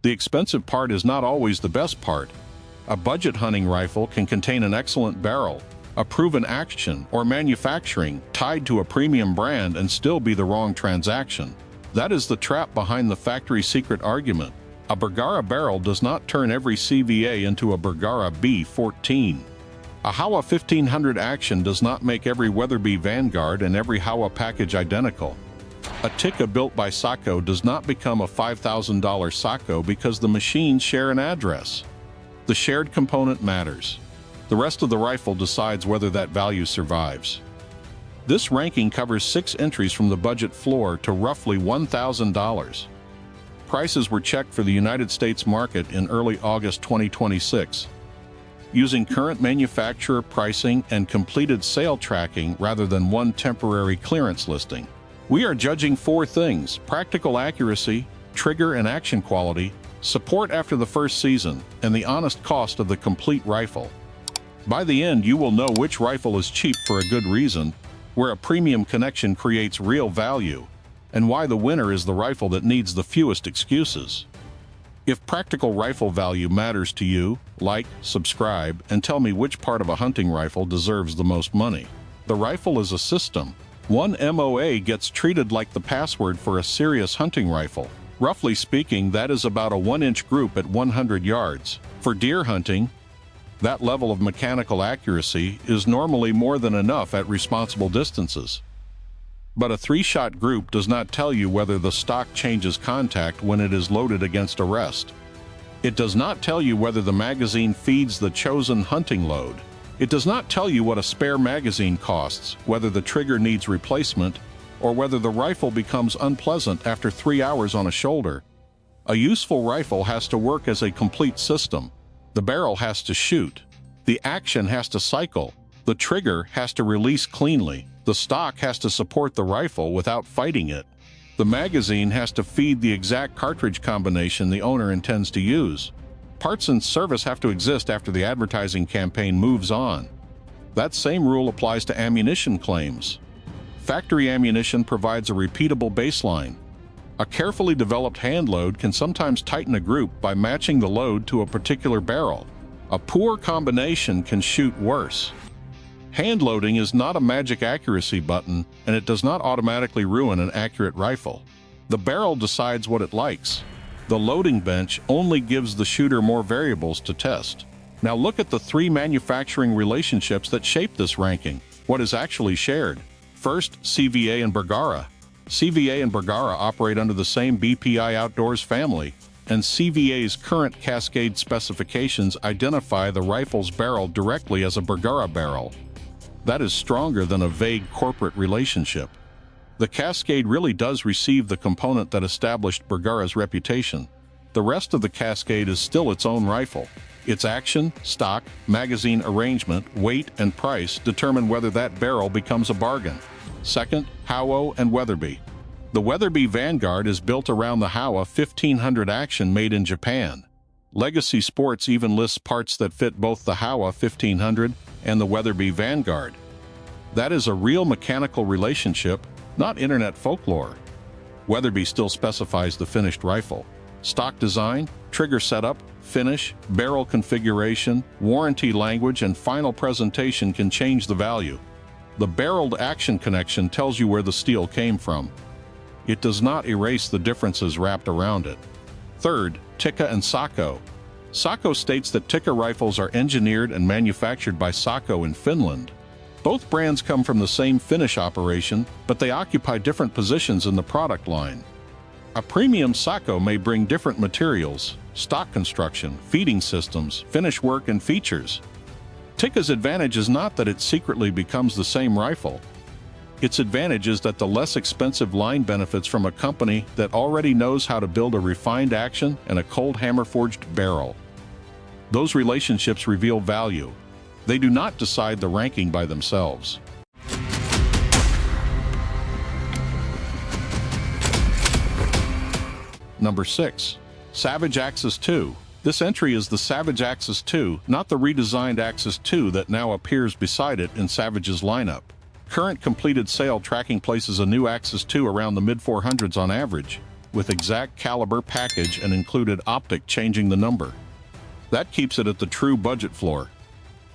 The expensive part is not always the best part. A budget hunting rifle can contain an excellent barrel, a proven action, or manufacturing tied to a premium brand and still be the wrong transaction. That is the trap behind the factory secret argument. A Bergara barrel does not turn every CVA into a Bergara B14. A Howa 1500 action does not make every Weatherby Vanguard and every Howa package identical. A Tikka built by Sako does not become a $5,000 Sako because the machines share an address. The shared component matters. The rest of the rifle decides whether that value survives. This ranking covers 6 entries from the budget floor to roughly $1,000. Prices were checked for the United States market in early August 2026. Using current manufacturer pricing and completed sale tracking rather than one temporary clearance listing. We are judging 4 things: practical accuracy, trigger and action quality, support after the first season, and the honest cost of the complete rifle. By the end, you will know which rifle is cheap for a good reason, where a premium connection creates real value, and why the winner is the rifle that needs the fewest excuses. If practical rifle value matters to you, like, subscribe, and tell me which part of a hunting rifle deserves the most money. The rifle is a system. One MOA gets treated like the password for a serious hunting rifle. Roughly speaking, that is about a 1-inch group at 100 yards. For deer hunting, that level of mechanical accuracy is normally more than enough at responsible distances. But a 3-shot group does not tell you whether the stock changes contact when it is loaded against a rest. It does not tell you whether the magazine feeds the chosen hunting load. It does not tell you what a spare magazine costs, whether the trigger needs replacement, or whether the rifle becomes unpleasant after 3 hours on a shoulder. A useful rifle has to work as a complete system. The barrel has to shoot. The action has to cycle. The trigger has to release cleanly. The stock has to support the rifle without fighting it. The magazine has to feed the exact cartridge combination the owner intends to use. Parts and service have to exist after the advertising campaign moves on. That same rule applies to ammunition claims. Factory ammunition provides a repeatable baseline. A carefully developed hand load can sometimes tighten a group by matching the load to a particular barrel. A poor combination can shoot worse. Hand loading is not a magic accuracy button, and it does not automatically ruin an accurate rifle. The barrel decides what it likes. The loading bench only gives the shooter more variables to test. Now look at the 3 manufacturing relationships that shape this ranking. What is actually shared? First, CVA and Bergara. CVA and Bergara operate under the same BPI Outdoors family, and CVA's current Cascade specifications identify the rifle's barrel directly as a Bergara barrel. That is stronger than a vague corporate relationship. The Cascade really does receive the component that established Bergara's reputation. The rest of the Cascade is still its own rifle. Its action, stock, magazine arrangement, weight, and price determine whether that barrel becomes a bargain. Second, Howa and Weatherby. The Weatherby Vanguard is built around the Howa 1500 action made in Japan. Legacy Sports even lists parts that fit both the Howa 1500 and the Weatherby Vanguard. That is a real mechanical relationship, not internet folklore. Weatherby still specifies the finished rifle. Stock design, trigger setup, finish, barrel configuration, warranty language, and final presentation can change the value. The barreled action connection tells you where the steel came from. It does not erase the differences wrapped around it. Third, Tikka and Sako. Sako states that Tikka rifles are engineered and manufactured by Sako in Finland. Both brands come from the same finish operation, but they occupy different positions in the product line. A premium Sako may bring different materials, stock construction, feeding systems, finish work, and features. Tikka's advantage is not that it secretly becomes the same rifle. Its advantage is that the less expensive line benefits from a company that already knows how to build a refined action and a cold hammer-forged barrel. Those relationships reveal value. They do not decide the ranking by themselves. Number 6. Savage Axis 2. This entry is the Savage Axis 2, not the redesigned Axis 2 that now appears beside it in Savage's lineup. Current completed sale tracking places a new Axis 2 around the mid-400s on average. with exact caliber, package, and included optic changing the number. That keeps it at the true budget floor.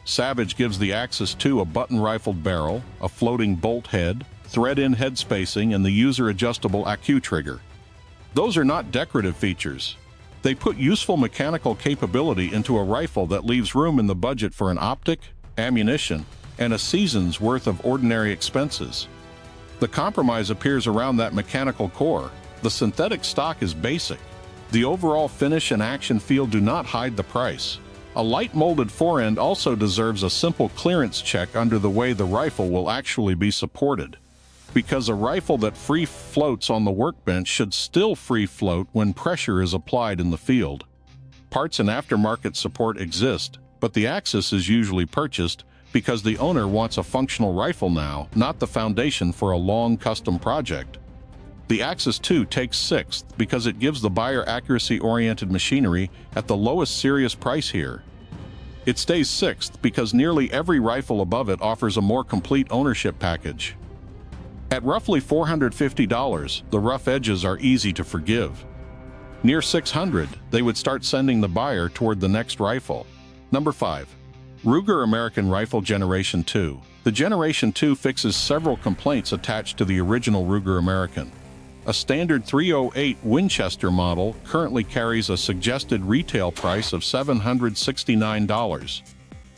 Savage gives the Axis II a button-rifled barrel, a floating bolt head, thread-in head spacing, and the user-adjustable AQ trigger. Those are not decorative features. They put useful mechanical capability into a rifle that leaves room in the budget for an optic, ammunition, and a season's worth of ordinary expenses. The compromise appears around that mechanical core. The synthetic stock is basic. The overall finish and action feel do not hide the price. A light molded forend also deserves a simple clearance check under the way the rifle will actually be supported. Because a rifle that free floats on the workbench should still free float when pressure is applied in the field. Parts and aftermarket support exist, but the Axis is usually purchased because the owner wants a functional rifle now, not the foundation for a long custom project. The Axis II takes sixth because it gives the buyer accuracy-oriented machinery at the lowest serious price here. It stays sixth because nearly every rifle above it offers a more complete ownership package. At roughly $450, the rough edges are easy to forgive. Near $600, they would start sending the buyer toward the next rifle. Number 5. Ruger American Rifle Generation 2. The Generation 2 fixes several complaints attached to the original Ruger American. A standard .308 Winchester model currently carries a suggested retail price of $769,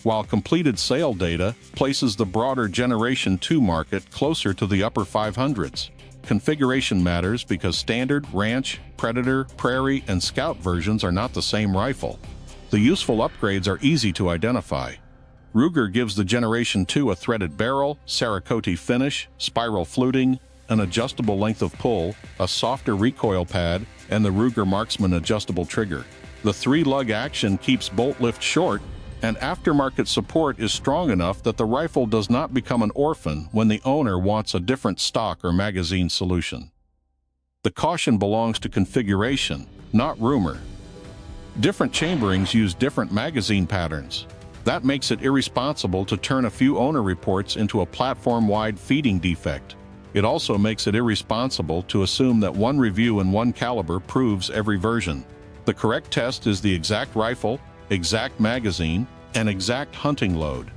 while completed sale data places the broader Generation 2 market closer to the upper 500s. Configuration matters because standard, ranch, predator, prairie, and scout versions are not the same rifle. The useful upgrades are easy to identify. Ruger gives the Generation 2 a threaded barrel, Sako finish, spiral fluting, an adjustable length of pull, a softer recoil pad, and the Ruger Marksman adjustable trigger. The 3-lug action keeps bolt lift short, and aftermarket support is strong enough that the rifle does not become an orphan when the owner wants a different stock or magazine solution. The caution belongs to configuration, not rumor. Different chamberings use different magazine patterns. That makes it irresponsible to turn a few owner reports into a platform-wide feeding defect. It also makes it irresponsible to assume that one review and one caliber proves every version. The correct test is the exact rifle, exact magazine, and exact hunting load.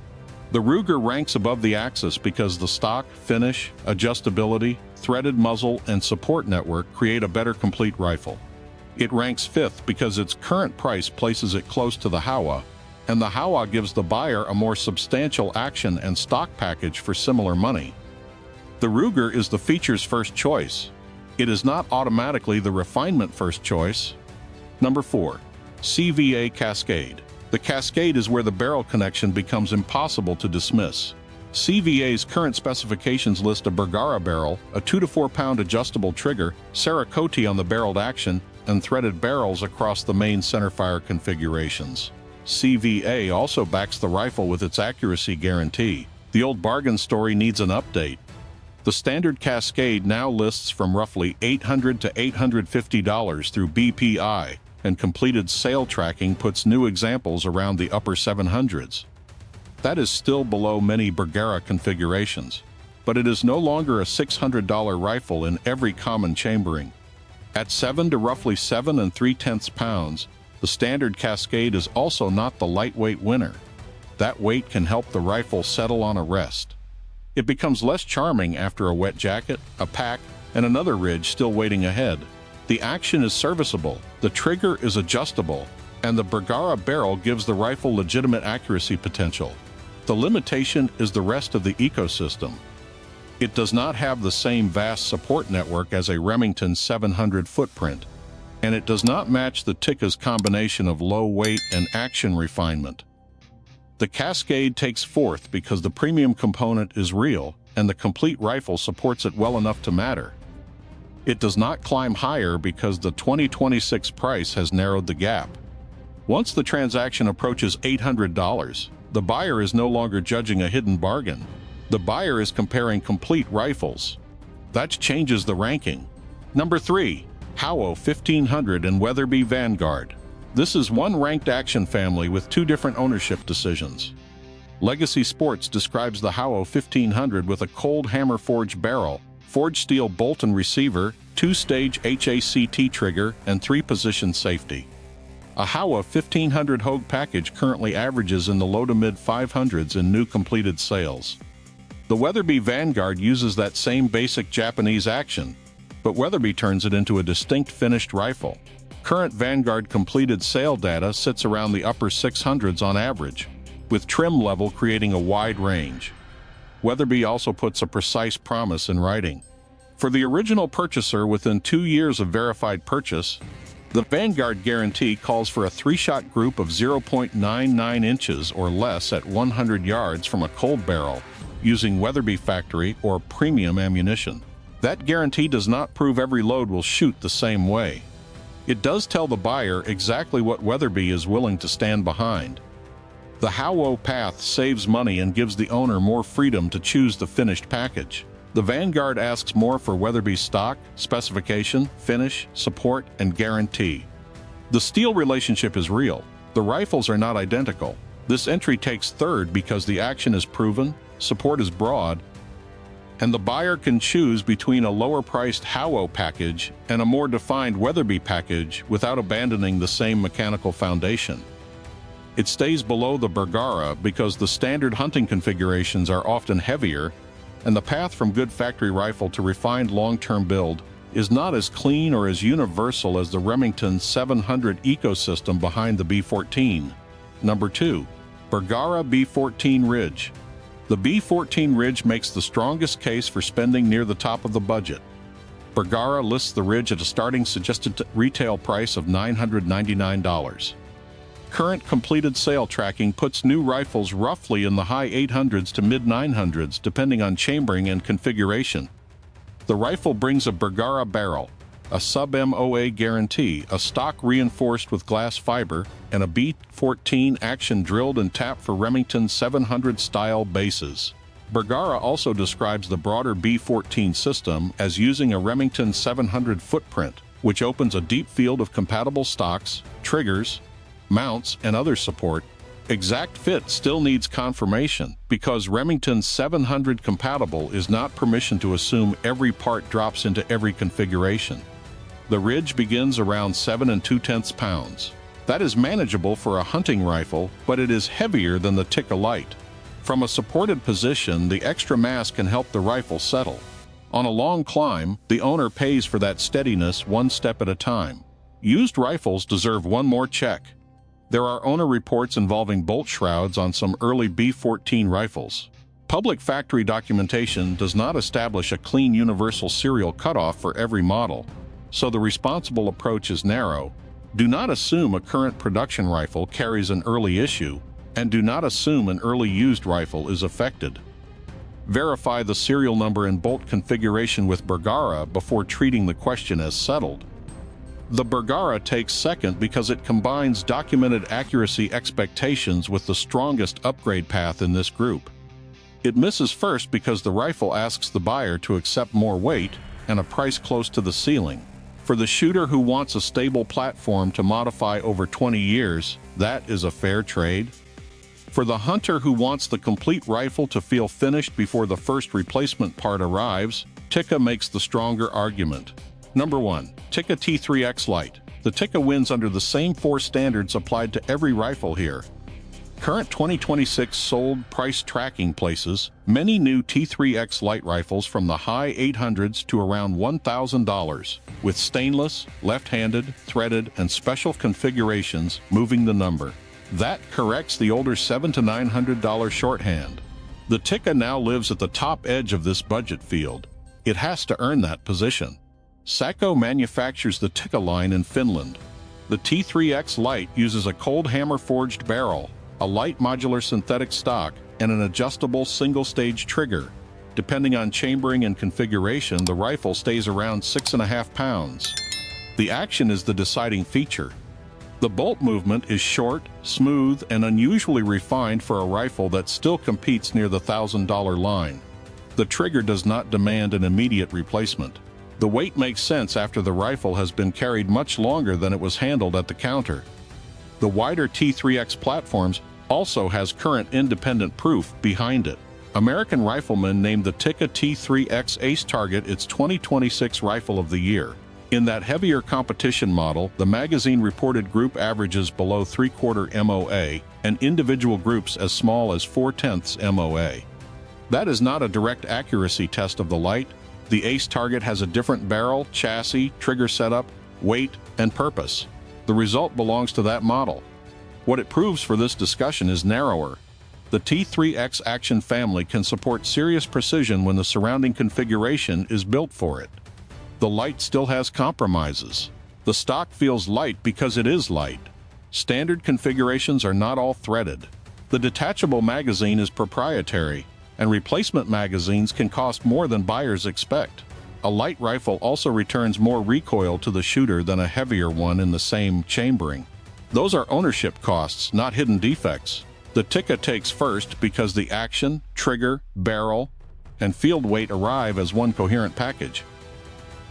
The Ruger ranks above the Axis because the stock, finish, adjustability, threaded muzzle, and support network create a better complete rifle. It ranks fifth because its current price places it close to the Howa, and the Howa gives the buyer a more substantial action and stock package for similar money. The Ruger is the feature's first choice. It is not automatically the refinement first choice. Number 4. CVA Cascade. The Cascade is where the barrel connection becomes impossible to dismiss. CVA's current specifications list a Bergara barrel, a 2 to 4 pound adjustable trigger, Sako on the barreled action, and threaded barrels across the main centerfire configurations. CVA also backs the rifle with its accuracy guarantee. The old bargain story needs an update. The standard Cascade now lists from roughly $800 to $850 through BPI, and completed sale tracking puts new examples around the upper 700s. That is still below many Bergara configurations, but it is no longer a $600 rifle in every common chambering. At 7 to roughly 7 3/10 pounds, the standard Cascade is also not the lightweight winner. That weight can help the rifle settle on a rest. It becomes less charming after a wet jacket, a pack, and another ridge still waiting ahead. The action is serviceable, the trigger is adjustable, and the Bergara barrel gives the rifle legitimate accuracy potential. The limitation is the rest of the ecosystem. It does not have the same vast support network as a Remington 700 footprint, and it does not match the Tikka's combination of low weight and action refinement. The Cascade takes fourth because the premium component is real, and the complete rifle supports it well enough to matter. It does not climb higher because the 2026 price has narrowed the gap. Once the transaction approaches $800, the buyer is no longer judging a hidden bargain. The buyer is comparing complete rifles. That changes the ranking. Number 3. Howa 1500 and Weatherby Vanguard. This is one ranked action family with two different ownership decisions. Legacy Sports describes the Howa 1500 with a cold hammer forged barrel, forged steel bolt and receiver, 2-stage HACT trigger, and 3-position safety. A Howa 1500 Hogue package currently averages in the low to mid 500s in new completed sales. The Weatherby Vanguard uses that same basic Japanese action, but Weatherby turns it into a distinct finished rifle. Current Vanguard completed sale data sits around the upper 600s on average, with trim level creating a wide range. Weatherby also puts a precise promise in writing. For the original purchaser within 2 years of verified purchase, the Vanguard guarantee calls for a 3-shot group of 0.99 inches or less at 100 yards from a cold barrel, using Weatherby factory or premium ammunition. That guarantee does not prove every load will shoot the same way. It does tell the buyer exactly what Weatherby is willing to stand behind. The Howa path saves money and gives the owner more freedom to choose the finished package. The Vanguard asks more for Weatherby's stock, specification, finish, support, and guarantee. The steel relationship is real. The rifles are not identical. This entry takes third because the action is proven, support is broad, and the buyer can choose between a lower-priced Howa package and a more defined Weatherby package without abandoning the same mechanical foundation. It stays below the Bergara because the standard hunting configurations are often heavier, and the path from good factory rifle to refined long-term build is not as clean or as universal as the Remington 700 ecosystem behind the B14. Number 2. Bergara B14 Ridge. The B14 Ridge makes the strongest case for spending near the top of the budget. Bergara lists the Ridge at a starting suggested retail price of $999. Current completed sale tracking puts new rifles roughly in the high 800s to mid 900s depending on chambering and configuration. The rifle brings a Bergara barrel, a sub-MOA guarantee, a stock reinforced with glass fiber, and a B14 action drilled and tapped for Remington 700 style bases. Bergara also describes the broader B14 system as using a Remington 700 footprint, which opens a deep field of compatible stocks, triggers, mounts, and other support. Exact fit still needs confirmation because Remington 700 compatible is not permission to assume every part drops into every configuration. The Ridge begins around 7 2/10 pounds. That is manageable for a hunting rifle, but it is heavier than the Tikka Light. From a supported position, the extra mass can help the rifle settle. On a long climb, the owner pays for that steadiness one step at a time. Used rifles deserve one more check. There are owner reports involving bolt shrouds on some early B14 rifles. Public factory documentation does not establish a clean universal serial cutoff for every model, so the responsible approach is narrow. Do not assume a current production rifle carries an early issue, and do not assume an early used rifle is affected. Verify the serial number and bolt configuration with Bergara before treating the question as settled. The Bergara takes second because it combines documented accuracy expectations with the strongest upgrade path in this group. It misses first because the rifle asks the buyer to accept more weight and a price close to the ceiling. For the shooter who wants a stable platform to modify over 20 years, that is a fair trade. For the hunter who wants the complete rifle to feel finished before the first replacement part arrives, Tikka makes the stronger argument. Number 1. Tikka T3X Lite. The Tikka wins under the same 4 standards applied to every rifle here. Current 2026 sold price tracking places many new T3X Lite rifles from the high 800s to around $1,000, with stainless, left-handed, threaded, and special configurations moving the number. That corrects the older $700 to $900 shorthand. The Tikka now lives at the top edge of this budget field. It has to earn that position. Sako manufactures the Tikka line in Finland. The T3X Lite uses a cold hammer-forged barrel, a light modular synthetic stock, and an adjustable single-stage trigger. Depending on chambering and configuration, the rifle stays around 6.5 pounds. The action is the deciding feature. The bolt movement is short, smooth, and unusually refined for a rifle that still competes near the $1,000 line. The trigger does not demand an immediate replacement. The weight makes sense after the rifle has been carried much longer than it was handled at the counter. The wider T3X platforms also has current independent proof behind it. American riflemen named the Tikka T3X Ace Target its 2026 Rifle of the Year. In that heavier competition model, the magazine reported group averages below 3/4 MOA and individual groups as small as 4/10 MOA. That is not a direct accuracy test of the light. The Ace Target has a different barrel, chassis, trigger setup, weight, and purpose. The result belongs to that model. What it proves for this discussion is narrower. The T3X Action family can support serious precision when the surrounding configuration is built for it. The light still has compromises. The stock feels light because it is light. Standard configurations are not all threaded. The detachable magazine is proprietary, and replacement magazines can cost more than buyers expect. A light rifle also returns more recoil to the shooter than a heavier one in the same chambering. Those are ownership costs, not hidden defects. The Tikka takes first because the action, trigger, barrel, and field weight arrive as one coherent package.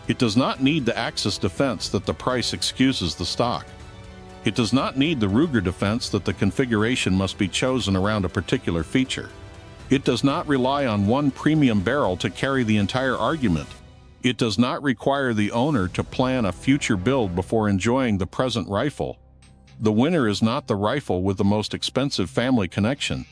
It does not need the Axis defense that the price excuses the stock. It does not need the Ruger defense that the configuration must be chosen around a particular feature. It does not rely on one premium barrel to carry the entire argument. It does not require the owner to plan a future build before enjoying the present rifle. The winner is not the rifle with the most expensive family connection.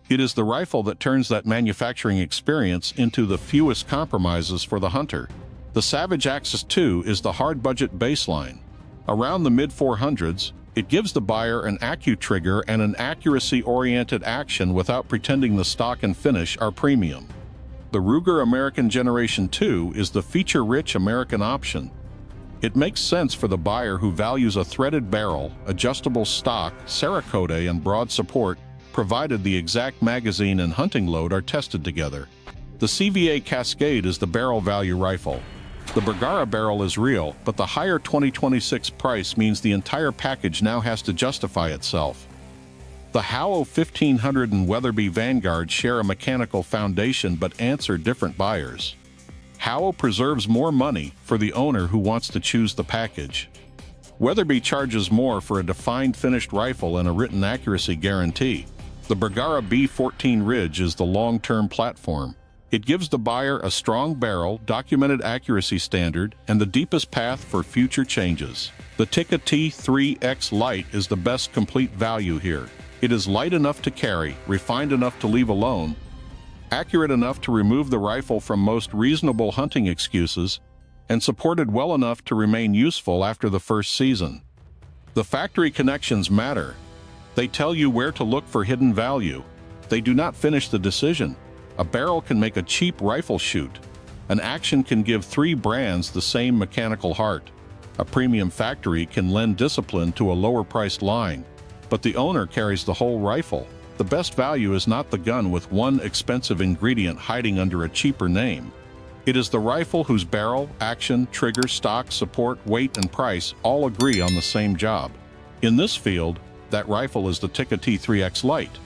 It is the rifle that turns that manufacturing experience into the fewest compromises for the hunter. The Savage Axis II is the hard-budget baseline. Around the mid-400s, it gives the buyer an accu-trigger and an accuracy-oriented action without pretending the stock and finish are premium. The Ruger American Generation II is the feature-rich American option. It makes sense for the buyer who values a threaded barrel, adjustable stock, Cerakote, and broad support, provided the exact magazine and hunting load are tested together. The CVA Cascade is the barrel value rifle. The Bergara barrel is real, but the higher 2026 price means the entire package now has to justify itself. The Howa 1500 and Weatherby Vanguard share a mechanical foundation but answer different buyers. Howa preserves more money for the owner who wants to choose the package. Weatherby charges more for a defined finished rifle and a written accuracy guarantee. The Bergara B14 Ridge is the long-term platform. It gives the buyer a strong barrel, documented accuracy standard, and the deepest path for future changes. The Tikka T3X Lite is the best complete value here. It is light enough to carry, refined enough to leave alone, accurate enough to remove the rifle from most reasonable hunting excuses, and supported well enough to remain useful after the first season. The factory connections matter. They tell you where to look for hidden value. They do not finish the decision. A barrel can make a cheap rifle shoot. An action can give 3 brands the same mechanical heart. A premium factory can lend discipline to a lower-priced line, but the owner carries the whole rifle. The best value is not the gun with one expensive ingredient hiding under a cheaper name. It is the rifle whose barrel, action, trigger, stock, support, weight, and price all agree on the same job. In this field, that rifle is the Tikka T3X Lite.